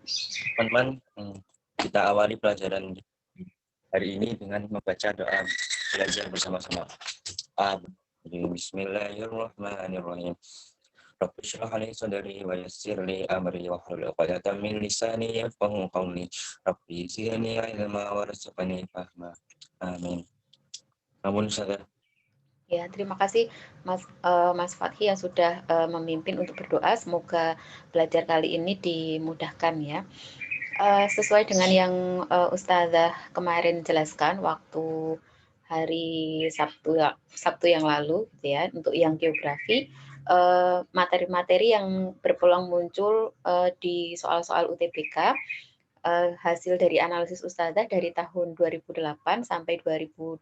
Teman-teman, kita awali pelajaran hari ini dengan membaca doa belajar bersama-sama. Bismillahirrahmanirrahim. Rabbi shrah li sadri wa yassir li amri wahlul 'uqdatam min lisani yafqahu qawli. Rabbi zidni ilma warzuqni fahma. Amin. Namun Ustazah. Ya, terima kasih Mas Fathi yang sudah memimpin untuk berdoa. Semoga belajar kali ini dimudahkan ya. Sesuai dengan yang Ustazah kemarin jelaskan waktu hari Sabtu yang lalu ya, untuk yang geografi, materi-materi yang berpeluang muncul di soal-soal UTBK, hasil dari analisis Ustazah dari tahun 2008 sampai 2018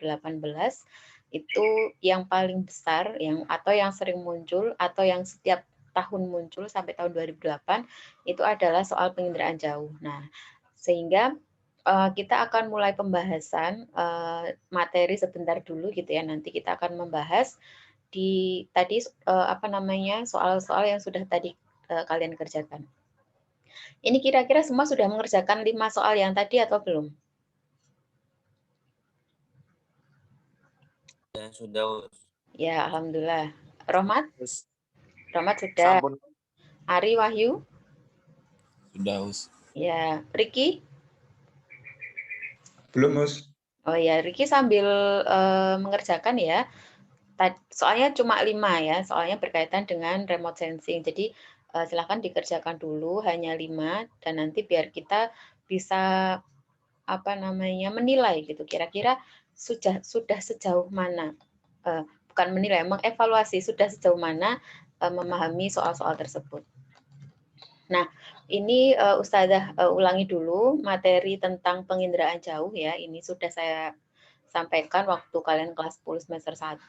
itu yang paling besar atau yang sering muncul atau yang setiap tahun muncul sampai tahun 2008 itu adalah soal penginderaan jauh. Nah, sehingga kita akan mulai pembahasan materi sebentar dulu gitu ya. Nanti kita akan membahas di tadi soal-soal yang sudah tadi kalian kerjakan. Ini kira-kira semua sudah mengerjakan 5 soal yang tadi atau belum? Ya, sudah. Ya, alhamdulillah. Rohmat? Us. Rohmat sudah. Sampun. Ari Wahyu? Sudah, Us. Ya, Riki? Belum, Mus. Oh ya, Riki sambil mengerjakan ya. Soalnya cuma 5 ya, soalnya berkaitan dengan remote sensing. Jadi silahkan dikerjakan dulu hanya 5 dan nanti biar kita bisa menilai gitu. Kira-kira sudah sejauh mana, bukan menilai, mengevaluasi sudah sejauh mana memahami soal-soal tersebut. Nah, ini Ustazah ulangi dulu materi tentang penginderaan jauh ya. Ini sudah saya sampaikan waktu kalian kelas 10 semester 1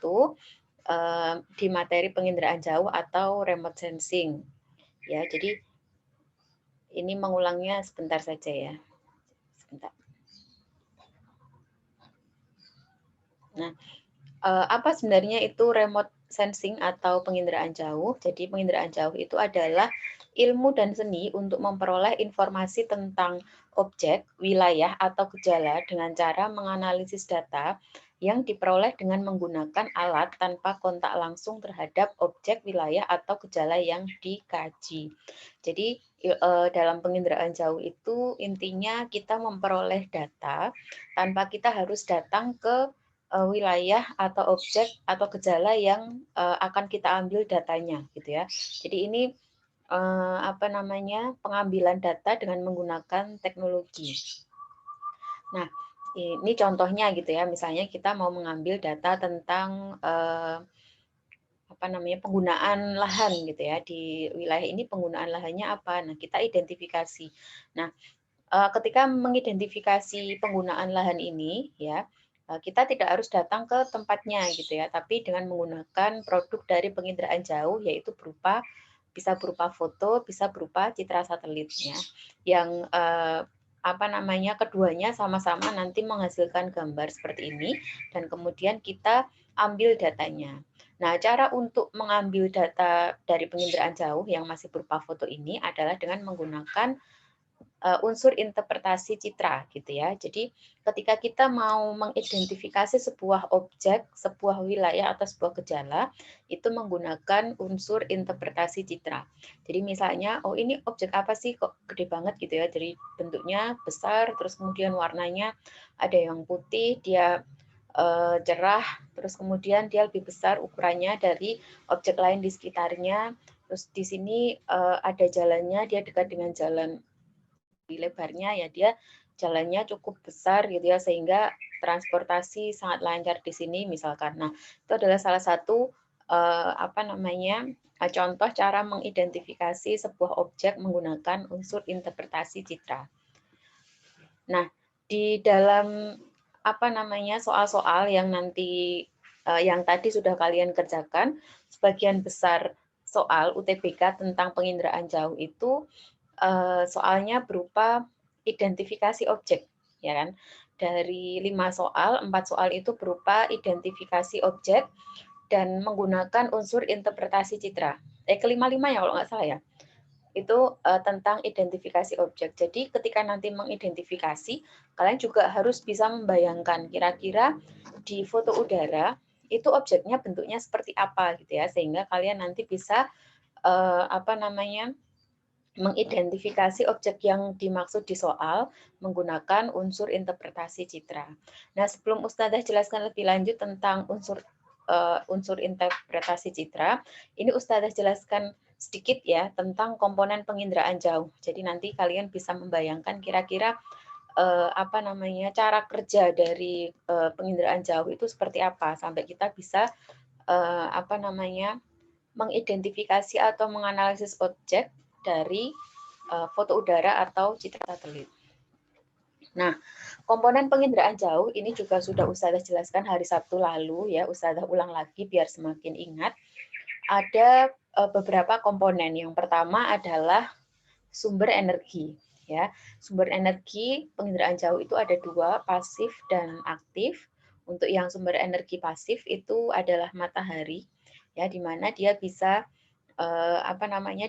di materi penginderaan jauh atau remote sensing. Ya, jadi ini mengulangnya sebentar saja ya. Sebentar. Nah, apa sebenarnya itu remote sensing atau penginderaan jauh? Jadi penginderaan jauh itu adalah ilmu dan seni untuk memperoleh informasi tentang objek, wilayah, atau gejala dengan cara menganalisis data yang diperoleh dengan menggunakan alat tanpa kontak langsung terhadap objek, wilayah, atau gejala yang dikaji. Jadi dalam penginderaan jauh itu intinya kita memperoleh data tanpa kita harus datang ke wilayah atau objek atau gejala yang akan kita ambil datanya gitu ya. Jadi ini pengambilan data dengan menggunakan teknologi. Nah, ini contohnya gitu ya. Misalnya kita mau mengambil data tentang penggunaan lahan gitu ya. Di wilayah ini penggunaan lahannya apa? Nah, kita identifikasi. Nah, ketika mengidentifikasi penggunaan lahan ini ya, kita tidak harus datang ke tempatnya gitu ya, tapi dengan menggunakan produk dari penginderaan jauh yaitu bisa berupa foto, bisa berupa citra satelitnya yang keduanya sama-sama nanti menghasilkan gambar seperti ini dan kemudian kita ambil datanya. Nah, cara untuk mengambil data dari penginderaan jauh yang masih berupa foto ini adalah dengan menggunakan unsur interpretasi citra gitu ya. Jadi ketika kita mau mengidentifikasi sebuah objek, sebuah wilayah atau sebuah gejala, itu menggunakan unsur interpretasi citra. Jadi misalnya, oh ini objek apa sih kok gede banget gitu ya. Jadi bentuknya besar, terus kemudian warnanya ada yang putih, dia cerah, terus kemudian dia lebih besar ukurannya dari objek lain di sekitarnya. Terus di sini ada jalannya, dia dekat dengan jalan lebarnya ya, dia jalannya cukup besar gitu ya, sehingga transportasi sangat lancar di sini misalkan. Nah, itu adalah salah satu contoh cara mengidentifikasi sebuah objek menggunakan unsur interpretasi citra. Nah, di dalam soal-soal yang nanti yang tadi sudah kalian kerjakan, sebagian besar soal UTBK tentang penginderaan jauh itu soalnya berupa identifikasi objek, ya kan? Dari 5 soal, 4 soal itu berupa identifikasi objek dan menggunakan unsur interpretasi citra. Kelima-lima ya kalau nggak salah ya. itu tentang identifikasi objek. Jadi ketika nanti mengidentifikasi, kalian juga harus bisa membayangkan kira-kira di foto udara itu objeknya bentuknya seperti apa gitu ya, sehingga kalian nanti bisa mengidentifikasi objek yang dimaksud di soal menggunakan unsur interpretasi citra. Nah, sebelum Ustazah jelaskan lebih lanjut tentang unsur interpretasi citra, ini Ustazah jelaskan sedikit ya tentang komponen penginderaan jauh. Jadi nanti kalian bisa membayangkan kira-kira cara kerja dari penginderaan jauh itu seperti apa sampai kita bisa mengidentifikasi atau menganalisis objek dari foto udara atau citra satelit. Nah, komponen penginderaan jauh ini juga sudah Ustazah jelaskan hari Sabtu lalu ya, Ustazah ulang lagi biar semakin ingat. Ada beberapa komponen. Yang pertama adalah sumber energi ya. Sumber energi penginderaan jauh itu ada dua, pasif dan aktif. Untuk yang sumber energi pasif itu adalah matahari ya, di mana dia bisa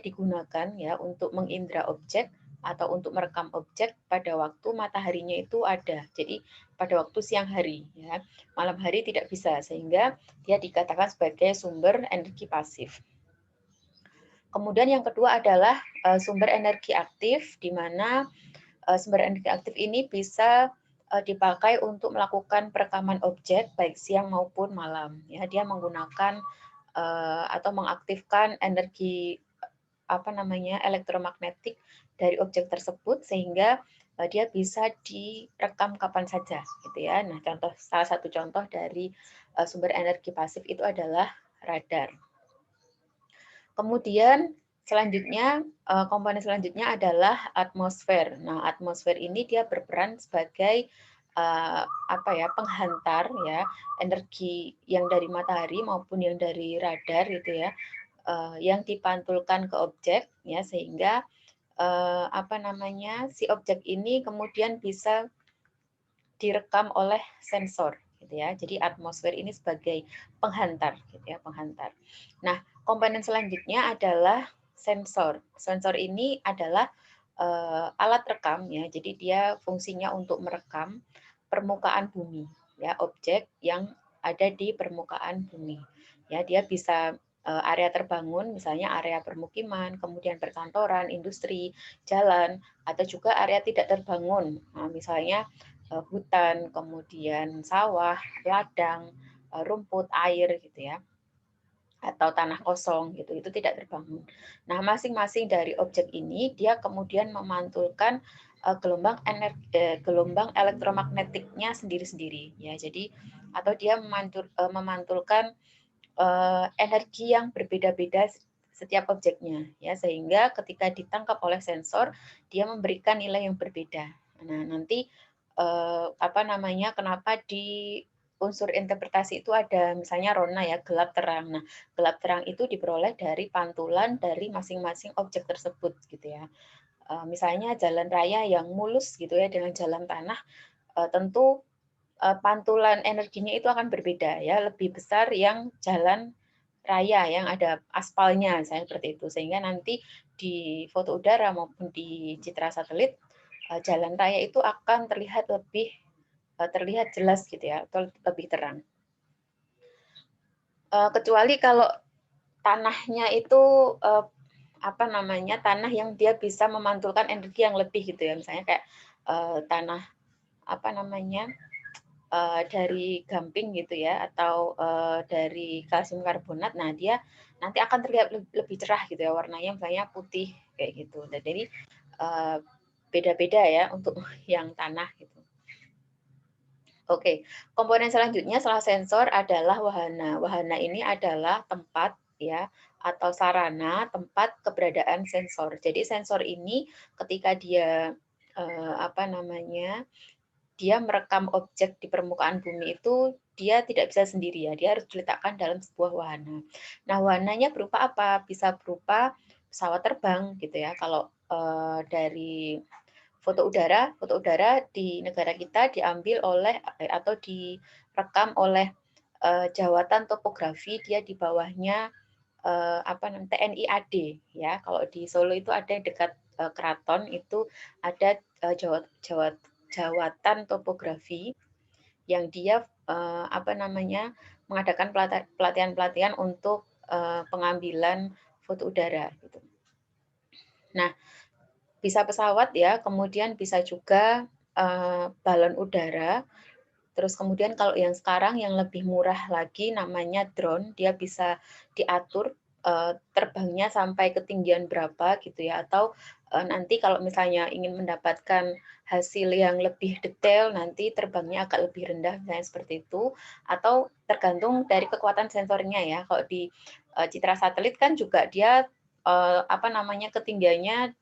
digunakan ya untuk mengindra objek atau untuk merekam objek pada waktu mataharinya itu ada. Jadi pada waktu siang hari ya. Malam hari tidak bisa, sehingga dia dikatakan sebagai sumber energi pasif. Kemudian yang kedua adalah sumber energi aktif, di mana sumber energi aktif ini bisa dipakai untuk melakukan perekaman objek baik siang maupun malam. Ya, dia menggunakan atau mengaktifkan energi elektromagnetik dari objek tersebut sehingga dia bisa direkam kapan saja gitu ya. Nah, salah satu contoh dari sumber energi pasif itu adalah radar. Kemudian selanjutnya komponen selanjutnya adalah atmosfer. Nah, atmosfer ini dia berperan sebagai penghantar ya energi yang dari matahari maupun yang dari radar gitu ya, yang dipantulkan ke objek ya, sehingga si objek ini kemudian bisa direkam oleh sensor gitu ya. Jadi atmosfer ini sebagai penghantar gitu ya, penghantar. Nah, komponen selanjutnya adalah sensor. Sensor ini adalah alat rekam ya. Jadi dia fungsinya untuk merekam permukaan bumi ya, objek yang ada di permukaan bumi. Ya, dia bisa area terbangun, misalnya area permukiman, kemudian perkantoran, industri, jalan, atau juga area tidak terbangun. Nah, misalnya hutan, kemudian sawah, ladang, rumput, air gitu ya, atau tanah kosong gitu, itu tidak terbangun. Nah, masing-masing dari objek ini dia kemudian memantulkan gelombang elektromagnetiknya sendiri-sendiri ya. Jadi atau dia memantulkan energi yang berbeda-beda setiap objeknya ya, sehingga ketika ditangkap oleh sensor dia memberikan nilai yang berbeda. Nah, nanti kenapa di unsur interpretasi itu ada misalnya rona ya, gelap terang. Nah, gelap terang itu diperoleh dari pantulan dari masing-masing objek tersebut gitu ya. Misalnya jalan raya yang mulus gitu ya dengan jalan tanah, tentu pantulan energinya itu akan berbeda ya, lebih besar yang jalan raya yang ada aspalnya, misalnya seperti itu. Sehingga nanti di foto udara maupun di citra satelit, jalan raya itu akan terlihat terlihat jelas gitu ya, atau lebih terang. Kecuali kalau tanahnya itu tanah yang dia bisa memantulkan energi yang lebih gitu ya, misalnya kayak tanah dari gamping gitu ya, atau dari kalsium karbonat. Nah, dia nanti akan terlihat lebih cerah gitu ya, warnanya misalnya putih kayak gitu. Dan jadi beda-beda ya untuk yang tanah gitu. Oke, komponen selanjutnya setelah sensor adalah wahana. Wahana ini adalah tempat ya, atau sarana tempat keberadaan sensor. Jadi sensor ini ketika dia dia merekam objek di permukaan bumi itu dia tidak bisa sendiri ya, dia harus diletakkan dalam sebuah wahana. Nah, wahananya berupa apa? Bisa berupa pesawat terbang gitu ya. Kalau dari foto udara di negara kita diambil oleh atau direkam oleh jawatan topografi, dia di bawahnya TNI AD ya. Kalau di Solo itu ada dekat keraton itu ada jawatan topografi yang dia mengadakan pelatihan-pelatihan untuk pengambilan foto udara gitu. Nah, bisa pesawat ya, kemudian bisa juga balon udara. Terus kemudian kalau yang sekarang yang lebih murah lagi namanya drone, dia bisa diatur terbangnya sampai ketinggian berapa gitu ya, atau nanti kalau misalnya ingin mendapatkan hasil yang lebih detail nanti terbangnya agak lebih rendah misalnya seperti itu, atau tergantung dari kekuatan sensornya ya. Kalau di citra satelit kan juga dia ketinggiannya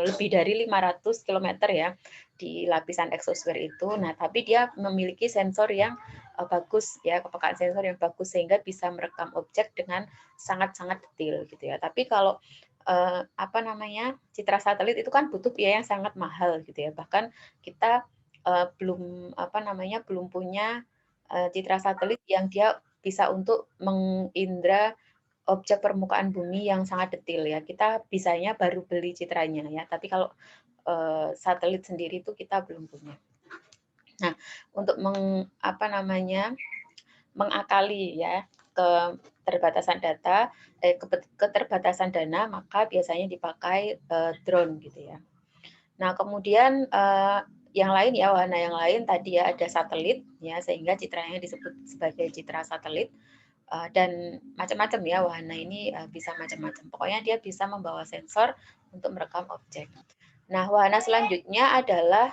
lebih dari 500 km ya di lapisan eksosfer itu. Nah, tapi dia memiliki sensor yang bagus ya, kepekaan sensor yang bagus sehingga bisa merekam objek dengan sangat-sangat detail gitu ya. Tapi kalau citra satelit itu kan butuh biaya yang sangat mahal gitu ya. Bahkan kita belum punya citra satelit yang dia bisa untuk mengindra objek permukaan bumi yang sangat detail ya. Kita bisanya baru beli citranya ya, tapi kalau satelit sendiri itu kita belum punya. Nah, untuk mengakali ya keterbatasan keterbatasan dana, maka biasanya dipakai drone gitu ya. Nah, kemudian yang lain ya, wahana yang lain tadi ya ada satelit ya, sehingga citranya disebut sebagai citra satelit. Dan macam-macam ya, wahana ini bisa macam-macam. Pokoknya dia bisa membawa sensor untuk merekam objek. Nah, wahana selanjutnya adalah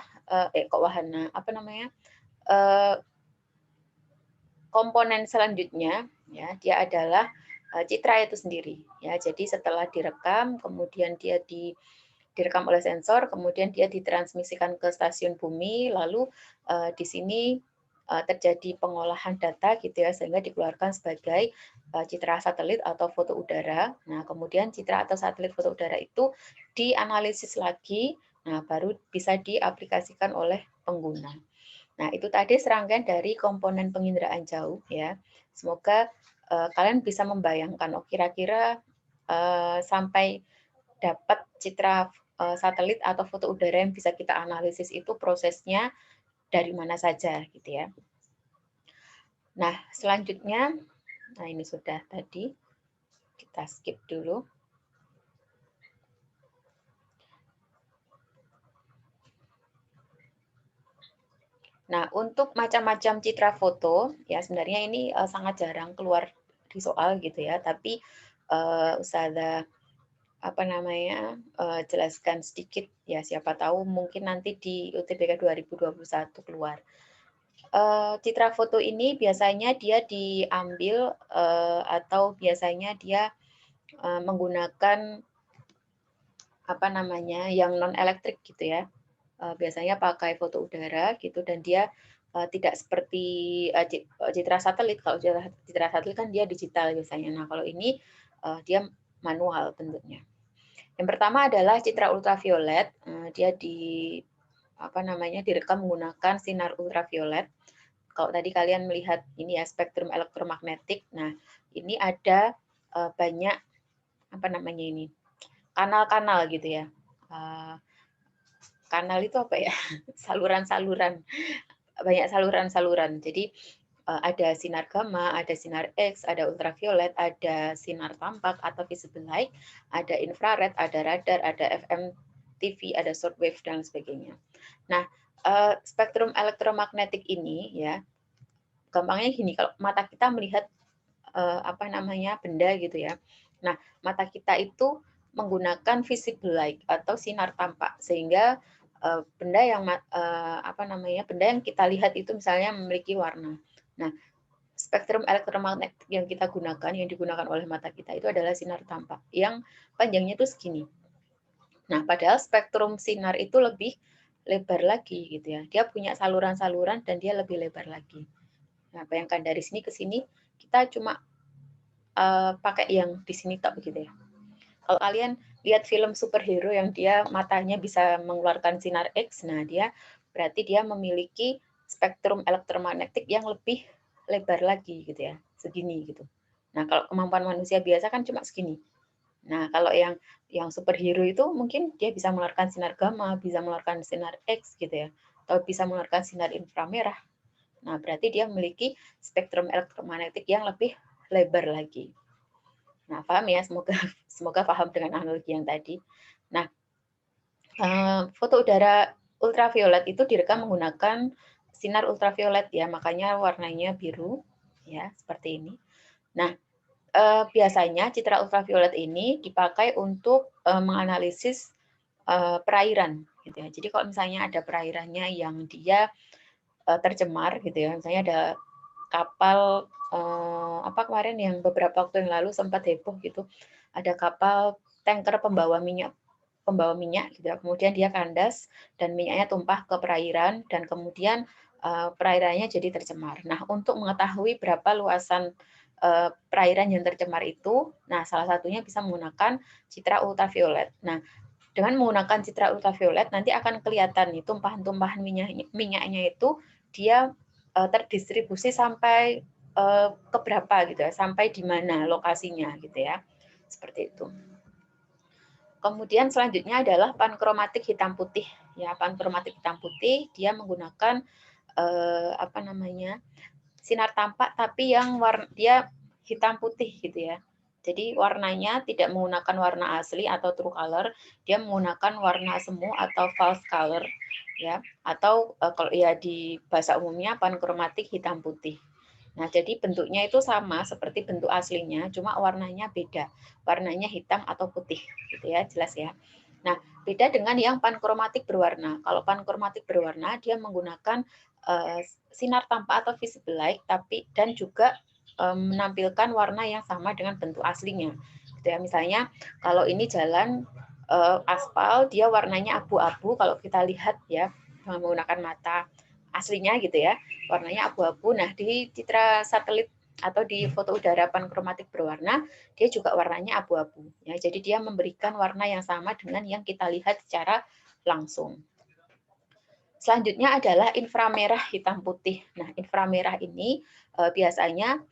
komponen selanjutnya ya, dia adalah citra itu sendiri ya. Jadi setelah direkam, kemudian dia direkam oleh sensor, kemudian dia ditransmisikan ke stasiun bumi, lalu di sini terjadi pengolahan data gitu ya, sehingga dikeluarkan sebagai citra satelit atau foto udara. Nah, kemudian citra atau satelit foto udara itu dianalisis lagi, nah baru bisa diaplikasikan oleh pengguna. Nah, itu tadi serangkaian dari komponen penginderaan jauh ya. Semoga kalian bisa membayangkan, kira-kira sampai dapat citra satelit atau foto udara yang bisa kita analisis itu prosesnya dari mana saja gitu ya. Nah, selanjutnya, nah ini sudah tadi, kita skip dulu. Nah, untuk macam-macam citra foto, ya sebenarnya ini sangat jarang keluar di soal gitu ya, tapi Ustazah jelaskan sedikit ya, siapa tahu mungkin nanti di UTBK 2021 keluar. Citra foto ini biasanya dia diambil atau biasanya dia menggunakan yang non elektrik gitu ya. Biasanya pakai foto udara gitu, dan dia tidak seperti citra satelit. Kalau citra satelit kan dia digital biasanya. Nah, kalau ini dia manual bentuknya. Yang pertama adalah citra ultraviolet. Dia direkam menggunakan sinar ultraviolet. Kalau tadi kalian melihat ini ya spektrum elektromagnetik. Nah, ini ada banyak kanal-kanal gitu ya. Kanal itu apa ya? Saluran-saluran. Banyak saluran-saluran. Jadi ada sinar gamma, ada sinar X, ada ultraviolet, ada sinar tampak atau visible light, ada infrared, ada radar, ada FM TV, ada shortwave dan sebagainya. Nah, spektrum elektromagnetik ini ya, gampangnya gini, kalau mata kita melihat benda gitu ya. Nah, mata kita itu menggunakan visible light atau sinar tampak, sehingga benda yang kita lihat itu misalnya memiliki warna. Nah, spektrum elektromagnetik yang kita gunakan, yang digunakan oleh mata kita itu adalah sinar tampak yang panjangnya itu segini. Nah, padahal spektrum sinar itu lebih lebar lagi gitu ya. Dia punya saluran-saluran dan dia lebih lebar lagi. Nah, bayangkan dari sini ke sini kita cuma pakai yang di sini tok gitu ya. Kalau kalian lihat film superhero yang dia matanya bisa mengeluarkan sinar X, nah dia berarti dia memiliki spektrum elektromagnetik yang lebih lebar lagi gitu ya, segini gitu. Nah, kalau kemampuan manusia biasa kan cuma segini. Nah, kalau yang superhero itu mungkin dia bisa mengeluarkan sinar gamma, bisa mengeluarkan sinar X gitu ya, atau bisa mengeluarkan sinar inframerah. Nah, berarti dia memiliki spektrum elektromagnetik yang lebih lebar lagi. Nah, paham ya? Semoga paham dengan analogi yang tadi. Nah, foto udara ultraviolet itu direkam menggunakan sinar ultraviolet ya, makanya warnanya biru ya, seperti ini. Nah, biasanya citra ultraviolet ini dipakai untuk menganalisis perairan gitu ya. Jadi kalau misalnya ada perairannya yang dia tercemar gitu ya, misalnya ada kapal apa kemarin yang beberapa waktu yang lalu sempat heboh gitu, ada kapal tanker pembawa minyak gitu ya. Kemudian dia kandas dan minyaknya tumpah ke perairan dan kemudian perairannya jadi tercemar. Nah, untuk mengetahui berapa luasan perairan yang tercemar itu, nah salah satunya bisa menggunakan citra ultraviolet. Nah, dengan menggunakan citra ultraviolet nanti akan kelihatan nih tumpahan-tumpahan minyaknya itu dia terdistribusi sampai ke berapa gitu ya, sampai di mana lokasinya gitu ya. Seperti itu. Kemudian selanjutnya adalah pankromatik hitam putih. Ya, pankromatik hitam putih dia menggunakan apa namanya? Sinar tampak tapi yang dia hitam putih gitu ya. Jadi warnanya tidak menggunakan warna asli atau true color, dia menggunakan warna semu atau false color ya, atau kalau ya di bahasa umumnya pankromatik hitam putih. Nah, jadi bentuknya itu sama seperti bentuk aslinya, cuma warnanya beda. Warnanya hitam atau putih, gitu ya, jelas ya. Nah, beda dengan yang pankromatik berwarna. Kalau pankromatik berwarna, dia menggunakan sinar tampak atau visible light, dan juga menampilkan warna yang sama dengan bentuk aslinya. Gitu ya, misalnya kalau ini jalan aspal, dia warnanya abu-abu. Kalau kita lihat ya menggunakan mata aslinya gitu ya, warnanya abu-abu. Nah, di citra satelit atau di foto udara pankromatik berwarna, dia juga warnanya abu-abu. Ya, jadi dia memberikan warna yang sama dengan yang kita lihat secara langsung. Selanjutnya adalah inframerah hitam putih. Nah, inframerah ini biasanya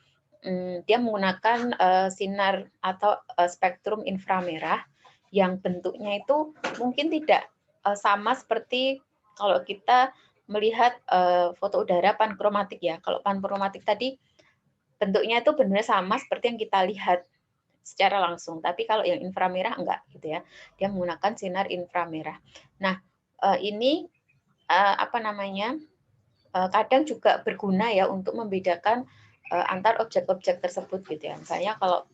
dia menggunakan sinar atau spektrum inframerah yang bentuknya itu mungkin tidak sama seperti kalau kita melihat foto udara pankromatik ya. Kalau pankromatik tadi bentuknya itu benar sama seperti yang kita lihat secara langsung. Tapi kalau yang inframerah enggak gitu ya. Dia menggunakan sinar inframerah. Nah, ini apa namanya? Kadang juga berguna ya untuk membedakan antar objek-objek tersebut gitu ya. Misalnya kalau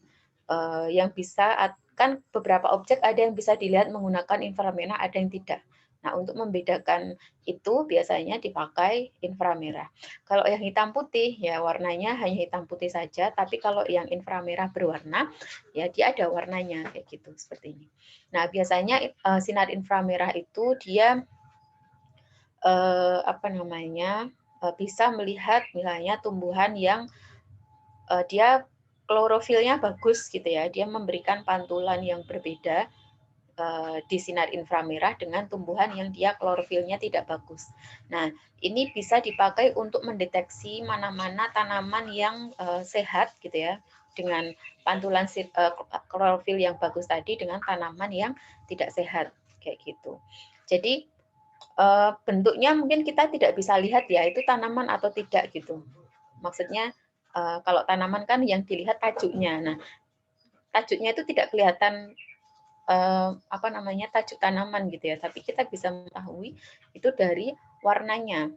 yang bisa kan beberapa objek ada yang bisa dilihat menggunakan inframerah, ada yang tidak. Nah, untuk membedakan itu biasanya dipakai inframerah. Kalau yang hitam putih ya warnanya hanya hitam putih saja, tapi kalau yang inframerah berwarna ya dia ada warnanya kayak gitu seperti ini. Nah, biasanya sinar inframerah itu dia apa namanya? Bisa melihat misalnya tumbuhan yang dia klorofilnya bagus gitu ya. Dia memberikan pantulan yang berbeda di sinar inframerah dengan tumbuhan yang dia klorofilnya tidak bagus. Nah, ini bisa dipakai untuk mendeteksi mana-mana tanaman yang sehat gitu ya, dengan pantulan klorofil yang bagus tadi dengan tanaman yang tidak sehat kayak gitu. Jadi bentuknya mungkin kita tidak bisa lihat ya itu tanaman atau tidak gitu. Maksudnya kalau tanaman kan yang dilihat tajuknya. Nah, tajuknya itu tidak kelihatan apa namanya tajuk tanaman gitu ya, tapi kita bisa mengetahui itu dari warnanya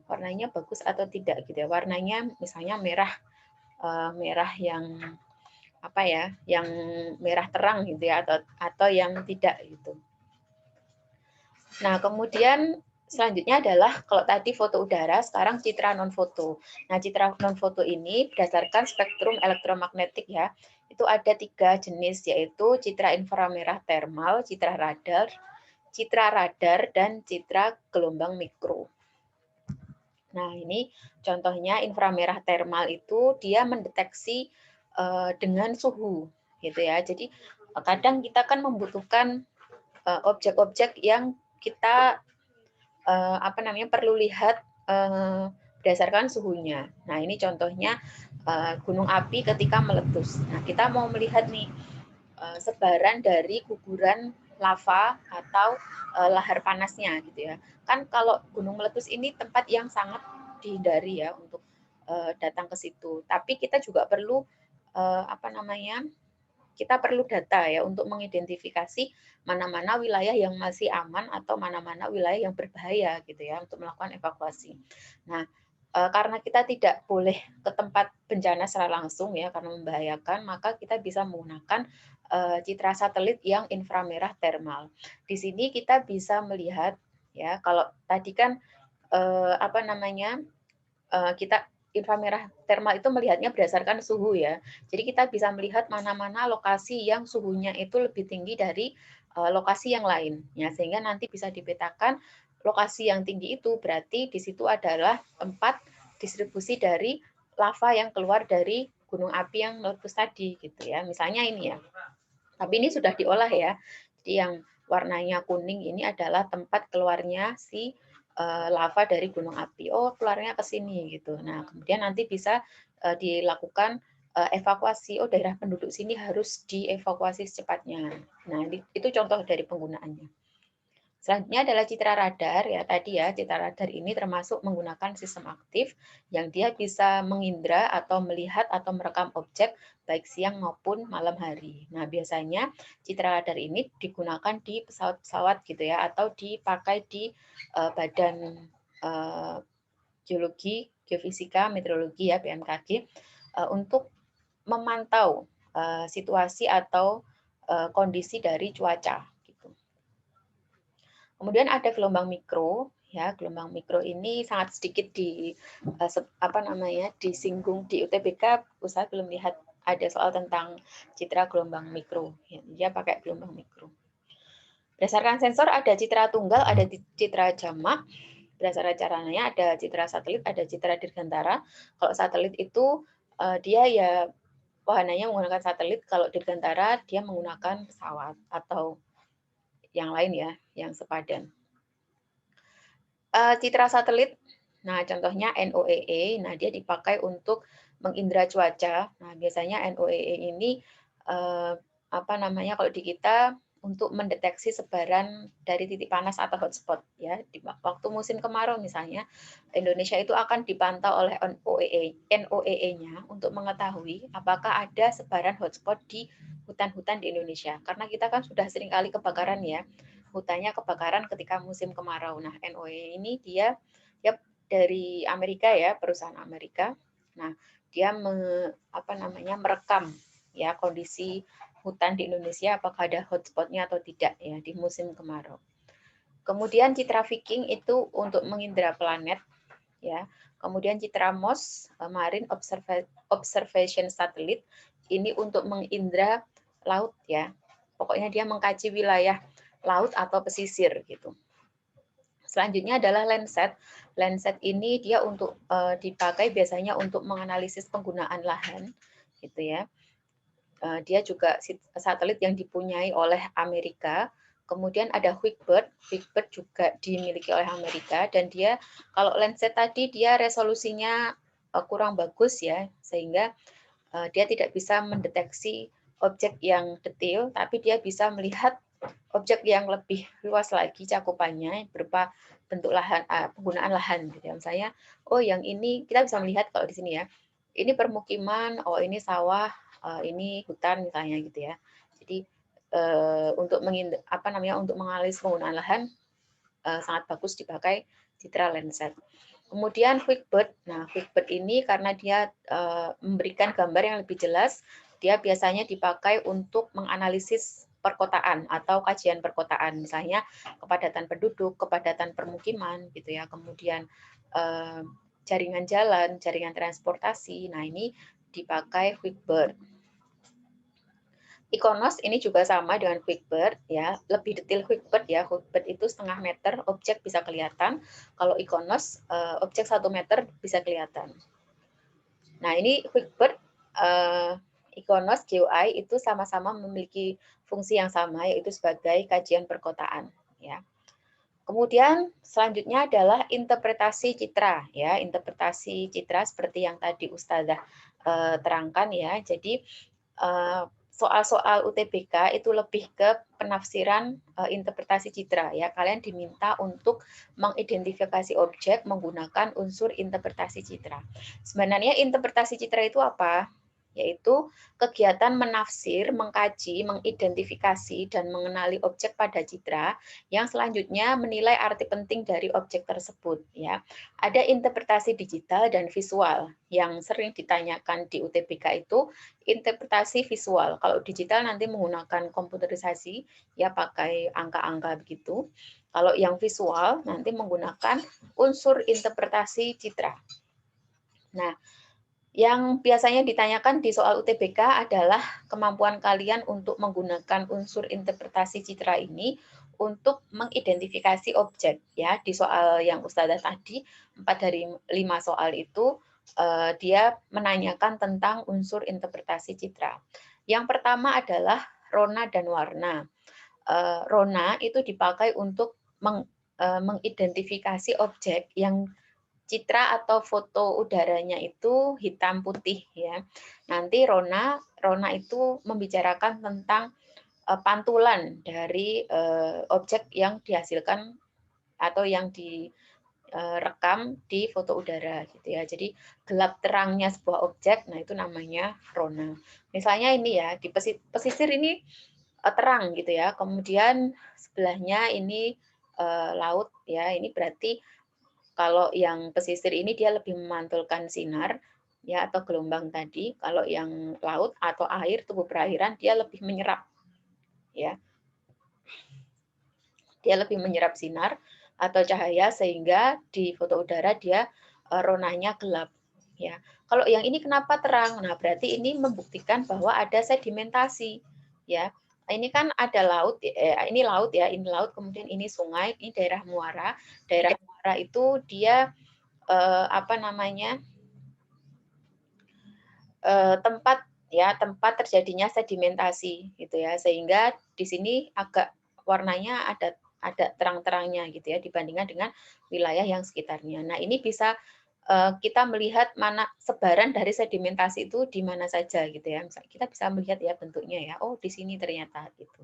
bagus atau tidak gitu ya. Warnanya misalnya merah merah yang apa ya, yang merah terang gitu ya, atau yang tidak gitu. Nah, kemudian selanjutnya adalah kalau tadi foto udara, sekarang citra non foto. Nah, citra non foto ini berdasarkan spektrum elektromagnetik ya. Itu ada 3 jenis yaitu citra inframerah termal, citra radar dan citra gelombang mikro. Nah, ini contohnya inframerah termal itu dia mendeteksi dengan suhu gitu ya. Jadi kadang kita kan membutuhkan objek-objek yang kita apa namanya perlu lihat berdasarkan suhunya. Nah, ini contohnya gunung api ketika meletus. Nah, kita mau melihat nih sebaran dari guguran lava atau lahar panasnya gitu ya. Kan kalau gunung meletus ini tempat yang sangat dihindari ya untuk datang ke situ. Tapi kita juga perlu kita perlu data ya untuk mengidentifikasi mana-mana wilayah yang masih aman atau mana-mana wilayah yang berbahaya gitu ya untuk melakukan evakuasi. Nah, karena kita tidak boleh ke tempat bencana secara langsung ya karena membahayakan, maka kita bisa menggunakan citra satelit yang inframerah thermal. Di sini kita bisa melihat ya kalau tadi kan kita inframerah thermal itu melihatnya berdasarkan suhu ya. Jadi kita bisa melihat mana-mana lokasi yang suhunya itu lebih tinggi dari lokasi yang lain ya, sehingga nanti bisa dipetakan lokasi yang tinggi itu berarti di situ adalah tempat distribusi dari lava yang keluar dari gunung api yang meletus tadi gitu ya. Misalnya ini ya. Tapi ini sudah diolah ya. Jadi yang warnanya kuning ini adalah tempat keluarnya si lava dari gunung api. Oh, keluarnya ke sini gitu. Nah, kemudian nanti bisa dilakukan evakuasi. Oh, daerah penduduk sini harus dievakuasi secepatnya. Nah, itu contoh dari penggunaannya. Selanjutnya adalah citra radar ya tadi ya, citra radar ini termasuk menggunakan sistem aktif yang dia bisa mengindra atau melihat atau merekam objek baik siang maupun malam hari. Nah, biasanya citra radar ini digunakan di pesawat-pesawat gitu ya atau dipakai di badan geologi, geofisika, meteorologi ya BMKG untuk memantau situasi atau kondisi dari cuaca. Kemudian ada gelombang mikro, ya gelombang mikro ini sangat sedikit disinggung di UTBK. Saya belum lihat ada soal tentang citra gelombang mikro. Ya, dia pakai gelombang mikro. Berdasarkan sensor ada citra tunggal, ada citra jamak. Berdasarkan caranya ada citra satelit, ada citra dirgantara. Kalau satelit itu dia ya wahananya menggunakan satelit. Kalau dirgantara dia menggunakan pesawat atau yang lain ya, yang sepadan. Citra satelit, nah contohnya NOAA, nah dia dipakai untuk mengindra cuaca. Nah biasanya NOAA ini kalau di kita untuk mendeteksi sebaran dari titik panas atau hotspot ya di waktu musim kemarau misalnya Indonesia itu akan dipantau oleh NOAA-nya untuk mengetahui apakah ada sebaran hotspot di hutan-hutan di Indonesia karena kita kan sudah sering kali kebakaran ya hutannya kebakaran ketika musim kemarau. Nah NOAA ini dia dari Amerika ya perusahaan Amerika. Nah dia merekam ya kondisi hutan di Indonesia apakah ada hotspotnya atau tidak ya di musim kemarau. Kemudian citra Viking itu untuk mengindra planet ya. Kemudian citra MOS Marine Observation Satellite ini untuk mengindra laut ya. Pokoknya dia mengkaji wilayah laut atau pesisir gitu. Selanjutnya adalah Landsat. Landsat ini dia untuk dipakai biasanya untuk menganalisis penggunaan lahan gitu ya. Dia juga satelit yang dipunyai oleh Amerika. Kemudian ada Whigbird. Whigbird juga dimiliki oleh Amerika dan dia kalau Landsat tadi dia resolusinya kurang bagus ya sehingga dia tidak bisa mendeteksi objek yang detail tapi dia bisa melihat objek yang lebih luas lagi cakupannya berupa bentuk lahan penggunaan lahan gitu ya. Misalnya yang ini kita bisa melihat kalau di sini ya. Ini permukiman, ini sawah, ini hutan misalnya gitu ya. Jadi untuk menganalisis penggunaan lahan sangat bagus dipakai citra Landsat. Kemudian Whigbird. Nah, Whigbird ini karena dia memberikan gambar yang lebih jelas, dia biasanya dipakai untuk menganalisis perkotaan atau kajian perkotaan, misalnya kepadatan penduduk, kepadatan permukiman gitu ya. Kemudian jaringan jalan, jaringan transportasi. Nah, ini dipakai Whigbird. Ikonos ini juga sama dengan Whigbird ya, lebih detail Whigbird ya. Whigbird itu 0,5 meter objek bisa kelihatan. Kalau Ikonos objek 1 meter bisa kelihatan. Nah, ini Whigbird Ikonos GeoEye itu sama-sama memiliki fungsi yang sama yaitu sebagai kajian perkotaan ya. Kemudian selanjutnya adalah interpretasi citra ya, interpretasi citra seperti yang tadi Ustazah terangkan ya. Jadi soal-soal UTBK itu lebih ke penafsiran interpretasi citra ya. Kalian diminta untuk mengidentifikasi objek menggunakan unsur interpretasi citra. Sebenarnya interpretasi citra itu apa? Yaitu kegiatan menafsir, mengkaji, mengidentifikasi, dan mengenali objek pada citra yang selanjutnya menilai arti penting dari objek tersebut. Ya, ada interpretasi digital dan visual yang sering ditanyakan di UTBK itu interpretasi visual. Kalau digital nanti menggunakan komputerisasi, ya pakai angka-angka begitu. Kalau yang visual nanti menggunakan unsur interpretasi citra. Nah, yang biasanya ditanyakan di soal UTBK adalah kemampuan kalian untuk menggunakan unsur interpretasi citra ini untuk mengidentifikasi objek ya. Di soal yang Ustazah tadi 4 dari 5 soal itu dia menanyakan tentang unsur interpretasi citra. Yang pertama adalah rona dan warna. Rona itu dipakai untuk mengidentifikasi objek yang citra atau foto udaranya itu hitam putih ya. Nanti rona itu membicarakan tentang pantulan dari objek yang dihasilkan atau yang direkam di foto udara gitu ya. Jadi gelap terangnya sebuah objek, nah itu namanya rona. Misalnya ini ya, di pesisir ini terang gitu ya. Kemudian sebelahnya ini laut ya. Ini berarti kalau yang pesisir ini dia lebih memantulkan sinar ya atau gelombang tadi. Kalau yang laut atau air, tubuh perairan dia lebih menyerap ya. Dia lebih menyerap sinar atau cahaya sehingga di foto udara dia ronanya gelap ya. Kalau yang ini kenapa terang? Nah, berarti ini membuktikan bahwa ada sedimentasi ya. Ini kan ada laut, ini laut ya, ini laut, kemudian ini sungai, ini daerah muara. Daerah muara itu dia apa namanya tempat ya, tempat terjadinya sedimentasi gitu ya, sehingga di sini agak warnanya ada terang-terangnya gitu ya dibandingkan dengan wilayah yang sekitarnya. Nah, ini bisa kita melihat mana sebaran dari sedimentasi itu di mana saja gitu ya. Kita bisa melihat ya bentuknya ya. Oh, di sini ternyata gitu.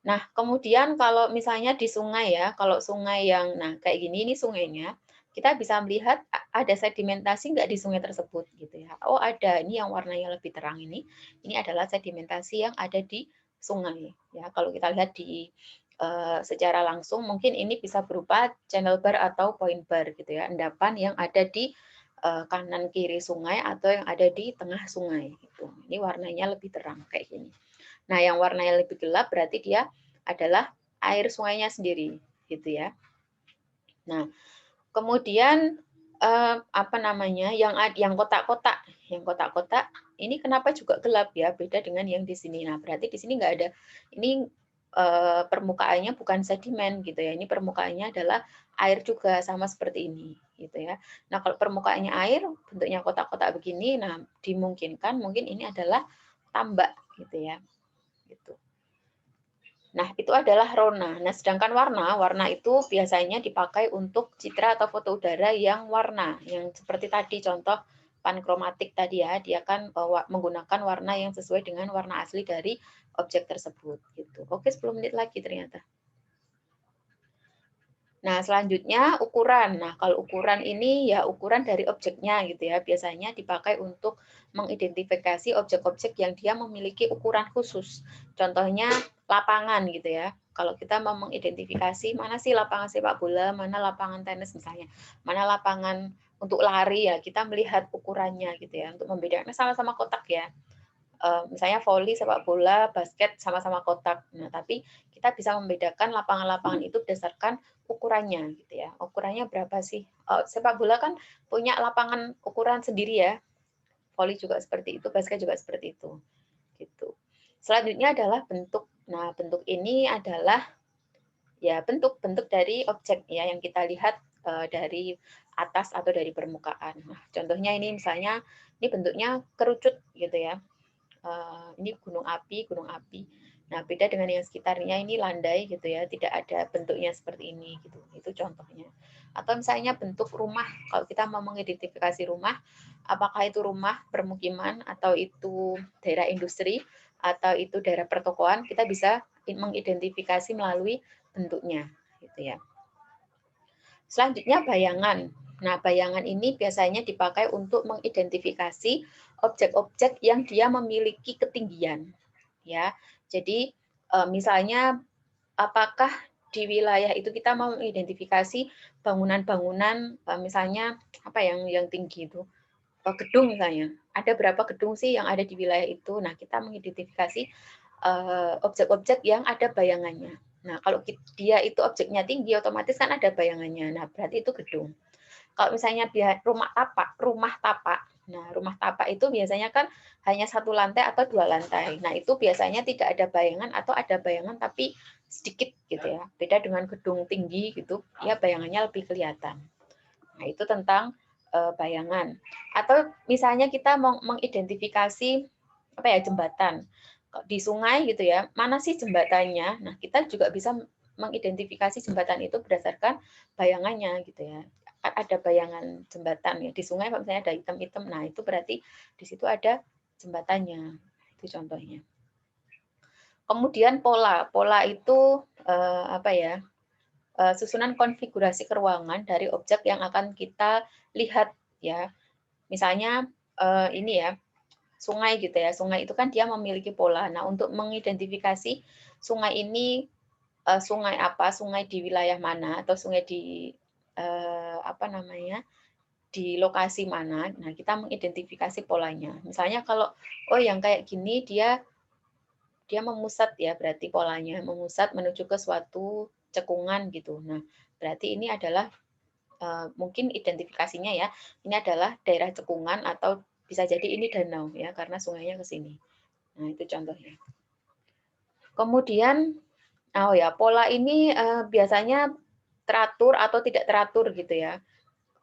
Nah, kemudian kalau misalnya di sungai ya, kalau sungai yang, nah kayak gini, ini sungainya, kita bisa melihat ada sedimentasi nggak di sungai tersebut gitu ya. Oh ada, ini yang warnanya lebih terang ini adalah sedimentasi yang ada di sungai. Ya, kalau kita lihat di secara langsung, mungkin ini bisa berupa channel bar atau point bar gitu ya, endapan yang ada di kanan kiri sungai atau yang ada di tengah sungai. Gitu. Ini warnanya lebih terang kayak gini. Nah, yang warnanya lebih gelap berarti dia adalah air sungainya sendiri, gitu ya. Nah, kemudian apa namanya? Yang kotak-kotak, ini kenapa juga gelap ya? Beda dengan yang di sini. Nah, berarti di sini nggak ada. Ini permukaannya bukan sedimen gitu ya. Ini permukaannya adalah air juga sama seperti ini, gitu ya. Nah, kalau permukaannya air, bentuknya kotak-kotak begini, nah dimungkinkan mungkin ini adalah tambak, gitu ya. Gitu. Nah, itu adalah rona. Nah, sedangkan warna itu biasanya dipakai untuk citra atau foto udara yang warna, yang seperti tadi contoh pankromatik tadi ya, dia kan menggunakan warna yang sesuai dengan warna asli dari objek tersebut gitu. Oke, 10 menit lagi ternyata. Nah, selanjutnya ukuran. Nah, kalau ukuran ini ya ukuran dari objeknya gitu ya. Biasanya dipakai untuk mengidentifikasi objek-objek yang dia memiliki ukuran khusus. Contohnya lapangan gitu ya. Kalau kita mau mengidentifikasi mana sih lapangan sepak bola, mana lapangan tenis misalnya, mana lapangan untuk lari ya, kita melihat ukurannya gitu ya untuk membedakan sama-sama kotak ya. Misalnya voli, sepak bola, basket sama-sama kotak. Nah, tapi kita bisa membedakan lapangan-lapangan itu berdasarkan ukurannya gitu ya. Ukurannya berapa sih? Sepak bola kan punya lapangan ukuran sendiri ya. Voli juga seperti itu, basket juga seperti itu. Gitu. Selanjutnya adalah bentuk. Nah, bentuk ini adalah ya bentuk-bentuk dari objek ya yang kita lihat dari atas atau dari permukaan. Nah, contohnya ini misalnya ini bentuknya kerucut gitu ya. Ini gunung api Nah, beda dengan yang sekitarnya ini landai gitu ya, tidak ada bentuknya seperti ini gitu. Itu contohnya. Atau misalnya bentuk rumah, kalau kita mau mengidentifikasi rumah, apakah itu rumah permukiman atau itu daerah industri atau itu daerah pertokoan, kita bisa mengidentifikasi melalui bentuknya gitu ya. Selanjutnya bayangan. Nah, bayangan ini biasanya dipakai untuk mengidentifikasi objek-objek yang dia memiliki ketinggian. Ya, jadi misalnya apakah di wilayah itu kita mau mengidentifikasi bangunan-bangunan misalnya apa yang tinggi itu gedung misalnya. Ada berapa gedung sih yang ada di wilayah itu? Nah, kita mengidentifikasi objek-objek yang ada bayangannya. Nah, kalau dia itu objeknya tinggi, otomatis kan ada bayangannya. Nah, berarti itu gedung. Kalau misalnya dia rumah tapak. Nah, rumah tapak itu biasanya kan hanya satu lantai atau dua lantai. Nah, itu biasanya tidak ada bayangan atau ada bayangan tapi sedikit gitu ya. Beda dengan gedung tinggi gitu, ya bayangannya lebih kelihatan. Nah, itu tentang bayangan. Atau misalnya kita mau mengidentifikasi apa ya jembatan di sungai gitu ya, mana sih jembatannya? Nah, kita juga bisa mengidentifikasi jembatan itu berdasarkan bayangannya gitu ya. Ada bayangan jembatan ya di sungai, kalau misalnya ada hitam-hitam, nah itu berarti di situ ada jembatannya. Itu contohnya. Kemudian pola itu apa ya? Susunan konfigurasi ruangan dari objek yang akan kita lihat ya. Misalnya ini ya, sungai gitu ya. Sungai itu kan dia memiliki pola. Nah, untuk mengidentifikasi sungai ini sungai apa, sungai di wilayah mana atau sungai di apa namanya? Di lokasi mana. Nah, kita mengidentifikasi polanya. Misalnya kalau oh yang kayak gini dia memusat ya, berarti polanya memusat menuju ke suatu cekungan gitu. Nah, berarti ini adalah mungkin identifikasinya ya, ini adalah daerah cekungan atau bisa jadi ini danau ya, karena sungainya ke sini. Nah, itu contohnya. Kemudian, oh ya, pola ini biasanya teratur atau tidak teratur gitu ya.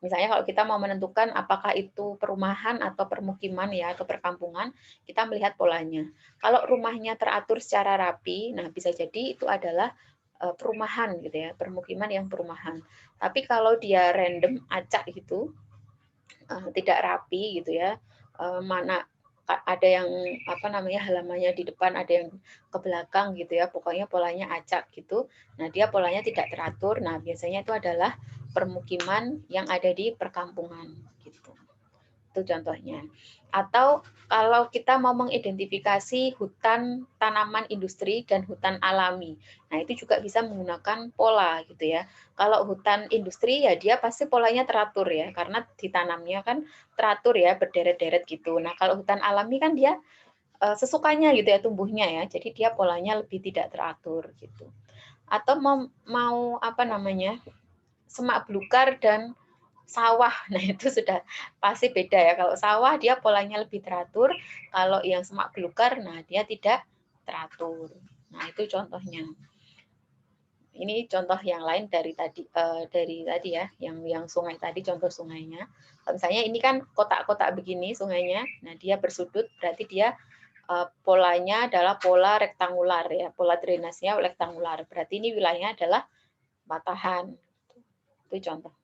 Misalnya kalau kita mau menentukan apakah itu perumahan atau permukiman ya atau perkampungan, kita melihat polanya. Kalau rumahnya teratur secara rapi, nah bisa jadi itu adalah perumahan gitu ya, permukiman yang perumahan. Tapi kalau dia random, acak gitu, tidak rapi gitu ya, mana ada yang apa namanya halamannya di depan, ada yang ke belakang gitu ya, pokoknya polanya acak gitu. Nah, dia polanya tidak teratur. Nah, biasanya itu adalah permukiman yang ada di perkampungan gitu. Itu contohnya. Atau kalau kita mau mengidentifikasi hutan tanaman industri dan hutan alami. Nah, itu juga bisa menggunakan pola gitu ya. Kalau hutan industri ya dia pasti polanya teratur ya, karena ditanamnya kan teratur ya, berderet-deret gitu. Nah, kalau hutan alami kan dia sesukanya gitu ya tumbuhnya ya. Jadi dia polanya lebih tidak teratur gitu. Atau mau apa namanya? Semak belukar dan sawah. Nah, itu sudah pasti beda ya. Kalau sawah dia polanya lebih teratur, kalau yang semak belukar nah dia tidak teratur. Nah, itu contohnya. Ini contoh yang lain dari tadi ya, yang sungai tadi contoh sungainya. Misalnya ini kan kotak-kotak begini sungainya. Nah, dia bersudut berarti dia polanya adalah pola rektangular ya. Pola drainasenya rektangular. Berarti ini wilayahnya adalah patahan. Itu contoh.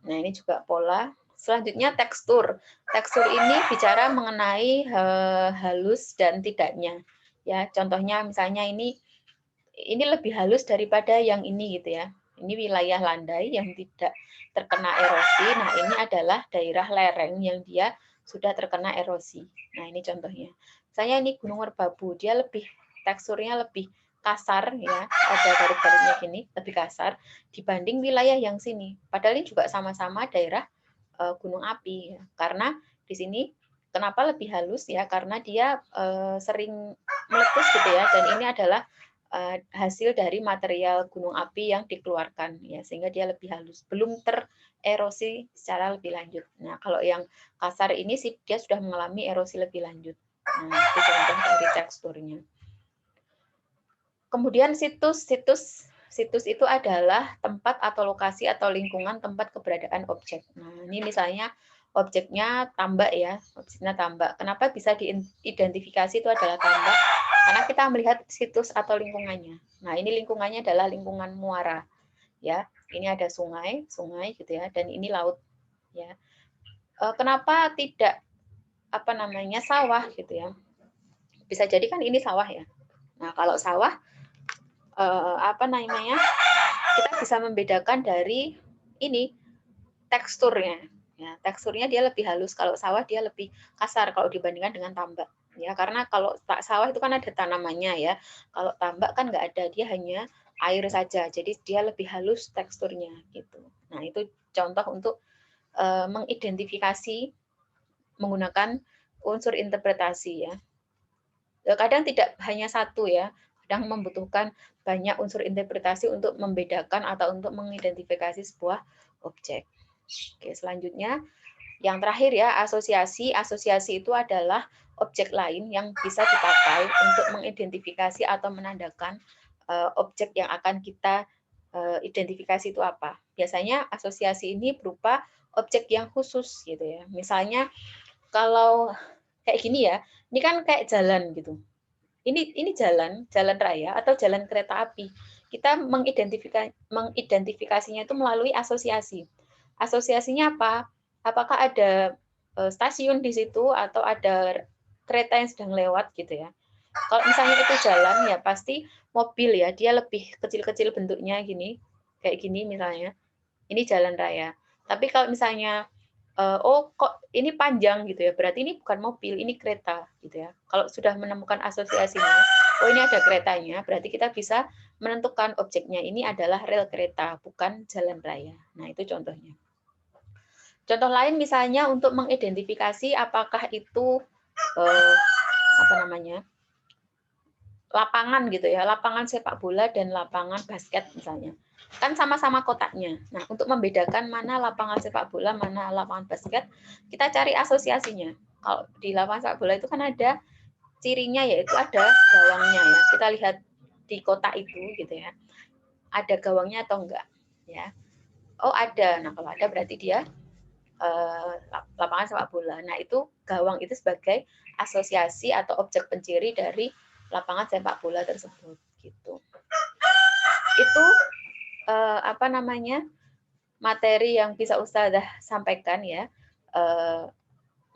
Nah, ini juga pola. Selanjutnya tekstur. Tekstur ini bicara mengenai halus dan tidaknya. Ya, contohnya misalnya ini lebih halus daripada yang ini gitu ya. Ini wilayah landai yang tidak terkena erosi. Nah, ini adalah daerah lereng yang dia sudah terkena erosi. Nah, ini contohnya. Misalnya ini Gunung Merbabu, dia lebih teksturnya lebih kasar ya, ada garis-garisnya gini, lebih kasar dibanding wilayah yang sini. Padahal ini juga sama-sama daerah gunung api ya. Karena di sini kenapa lebih halus ya? Karena dia sering meletus gitu ya, dan ini adalah hasil dari material gunung api yang dikeluarkan ya, sehingga dia lebih halus, belum tererosi secara lebih lanjut. Nah, kalau yang kasar ini sih dia sudah mengalami erosi lebih lanjut. Nah, itu contoh dari teksturnya. Kemudian situs itu adalah tempat atau lokasi atau lingkungan tempat keberadaan objek. Nah, ini misalnya objeknya tambak ya, objeknya tambak. Kenapa bisa diidentifikasi itu adalah tambak? Karena kita melihat situs atau lingkungannya. Nah, ini lingkungannya adalah lingkungan muara. Ya, ini ada sungai gitu ya, dan ini laut ya. Kenapa tidak sawah gitu ya? Bisa jadi kan ini sawah ya. Nah, kalau sawah kita bisa membedakan dari ini teksturnya. Ya, teksturnya dia lebih halus, kalau sawah dia lebih kasar kalau dibandingkan dengan tambak. Ya, karena kalau sawah itu kan ada tanamannya ya. Kalau tambak kan nggak ada, dia hanya air saja. Jadi dia lebih halus teksturnya gitu. Nah, itu contoh untuk mengidentifikasi menggunakan unsur interpretasi ya. Kadang tidak hanya satu ya, kadang membutuhkan banyak unsur interpretasi untuk membedakan atau untuk mengidentifikasi sebuah objek. Oke, selanjutnya yang terakhir ya, asosiasi. Asosiasi itu adalah objek lain yang bisa dipakai untuk mengidentifikasi atau menandakan objek yang akan kita identifikasi itu apa. Biasanya asosiasi ini berupa objek yang khusus gitu ya. Misalnya kalau kayak gini ya, ini kan kayak jalan gitu. Ini jalan raya atau jalan kereta api. Kita mengidentifikasinya itu melalui asosiasi. Asosiasinya apa? Apakah ada stasiun di situ atau ada kereta yang sedang lewat gitu ya. Kalau misalnya itu jalan ya pasti mobil ya, dia lebih kecil-kecil bentuknya gini, kayak gini misalnya. Ini jalan raya. Tapi kalau misalnya oh kok ini panjang gitu ya, berarti ini bukan mobil, ini kereta gitu ya. Kalau sudah menemukan asosiasinya, oh ini ada keretanya, berarti kita bisa menentukan objeknya ini adalah rel kereta, bukan jalan raya. Nah, itu contohnya. Contoh lain misalnya untuk mengidentifikasi apakah itu lapangan gitu ya, lapangan sepak bola dan lapangan basket misalnya. Kan sama-sama kotaknya. Nah, untuk membedakan mana lapangan sepak bola, mana lapangan basket, kita cari asosiasinya. Kalau di lapangan sepak bola itu kan ada cirinya, yaitu ada gawangnya ya. Kita lihat di kotak itu gitu ya. Ada gawangnya atau enggak ya. Oh, ada. Nah, kalau ada berarti dia lapangan sepak bola. Nah, itu gawang itu sebagai asosiasi atau objek penciri dari lapangan sepak bola tersebut gitu. Itu materi yang bisa Ustazah sampaikan ya.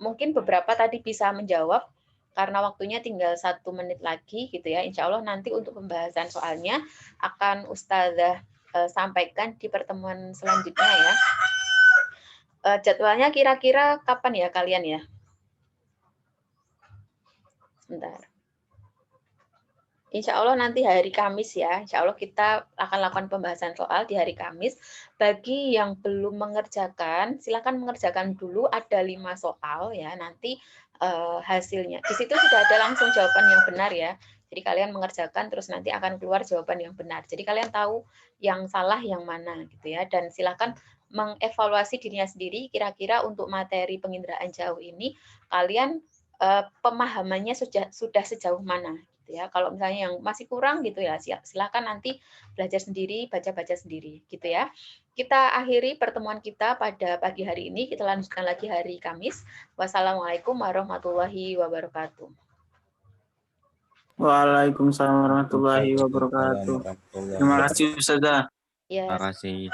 Mungkin beberapa tadi bisa menjawab karena waktunya tinggal 1 menit lagi gitu ya. Insya Allah nanti untuk pembahasan soalnya akan Ustazah sampaikan di pertemuan selanjutnya ya. Jadwalnya kira-kira kapan ya kalian ya? Sebentar. Insya Allah nanti hari Kamis ya. Insya Allah kita akan lakukan pembahasan soal di hari Kamis. Bagi yang belum mengerjakan, silakan mengerjakan dulu. Ada 5 soal ya. Nanti hasilnya. Di situ sudah ada langsung jawaban yang benar ya. Jadi kalian mengerjakan terus nanti akan keluar jawaban yang benar. Jadi kalian tahu yang salah yang mana gitu ya. Dan silakan mengevaluasi dirinya sendiri. Kira-kira untuk materi penginderaan jauh ini kalian pemahamannya sudah sejauh mana gitu ya. Kalau misalnya yang masih kurang gitu ya, silakan nanti belajar sendiri, baca-baca sendiri gitu ya. Kita akhiri pertemuan kita pada pagi hari ini, kita lanjutkan lagi hari Kamis. Wassalamualaikum warahmatullahi wabarakatuh. Waalaikumsalam warahmatullahi wabarakatuh. Terima kasih Ustazah. Ya, Terima kasih.